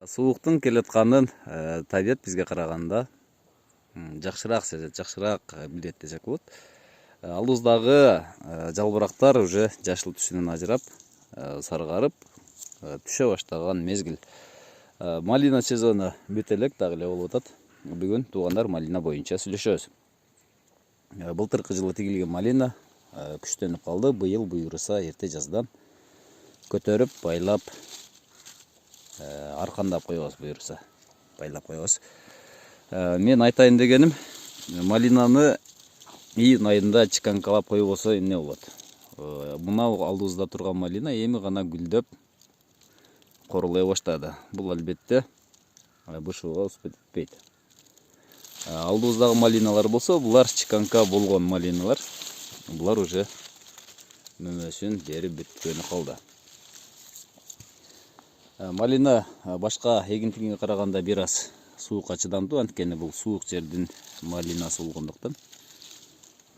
Сууктун келатканын табият бизге караганда жакшыраак сезет, жакшыраак билет десек болот. Алыбыздагы жалбырактар уже жашыл түсүнөн ажырап, саргарып түшө баштаган мезгил. Малина сезону бүтө элек дагы эле болуп атат. Бүгүн туугандар малина боюнча сүйлөшөбүз. Былтыркы жылы тигилген малина күчтөнүп калды. Быйыл буюрса эрте жаздан көтөрүп, байлап, аркандап коебуз буюрса. Байлап коебуз. Мен айтайын дегеним, малинаны июнь айында чыканкалап коюп болсо эмне болот? Мынау алдыбызда турган малина эми гана гүлдөп корулай баштады. Бул албетте бышууга успет этпейт. Алдыбыздагы малиналар болсо, булар чыканка болгон малиналар. Булар уже мөмөсүн берип бүткөнү калды. Малина башка эгинтигине караганда бир аз суукка чыдамдуу, анткени бул суук жердин малинасы болгондуктан.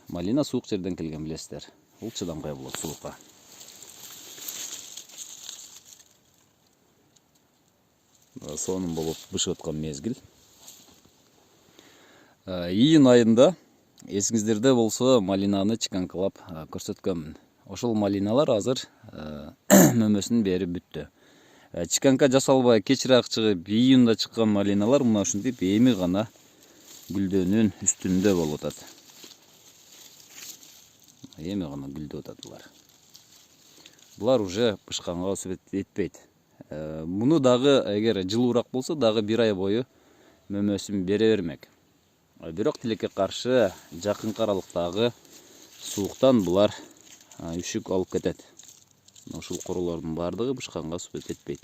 Малина суук жерден келген, билесиздер. Бул чыдамкай болот суукка. Сонун болуп бышып аткан мезгил. Июнь айында эсиңиздерде болсо малинаны чыканкалап көрсөткөнмүн. Ошол малиналар азыр мөмөсүн берип бүттү. Чыканка жасалбай кечирээк чыгып, июнда чыккан малиналар мына ушинтип эми гана гүлдөөнүн үстүндө болуп атат. Эми гана гүлдөп атат булар. Булар уже бышканга успет этпейт. Муну дагы эгер жылуураак болсо, дагы бир ай бою мөмөсүн бере бермек. Бирок тилекке каршы жакынкы аралыктагы сууктан булар үшүк алып кетет. Ушул королордун бардыгы бышканга успет этпейт.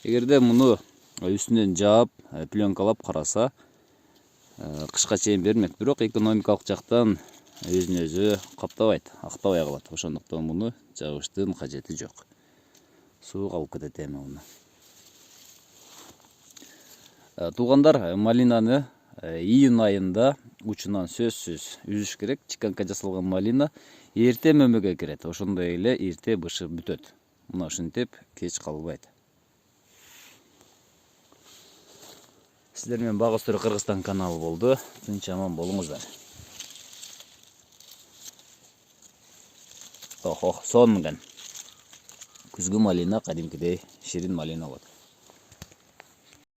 Эгерде муну үстүнөн жаап, пленкалап караса, кышка чейин бермек. Бирок экономикалык жактан өзүн өзү каптабайт, актабай калат. Ошондуктан муну жабыштын кажети жок. Суук алып кетет эми муну. Туугандар, малинаны июнь айында учунан сөзсүз үзүш керек. Чыканка жасалган малина эрте мөмөгө кирет. Ошондой эле эрте бышып бүтөт. Мына ушинтип кеч калбайт. Сиздер менен Бак Өстөрү Кыргызстан каналы болду. Тынч аман болуңуздар. Сонун экен. Күзгү малина кадимкидей ширин малина болот.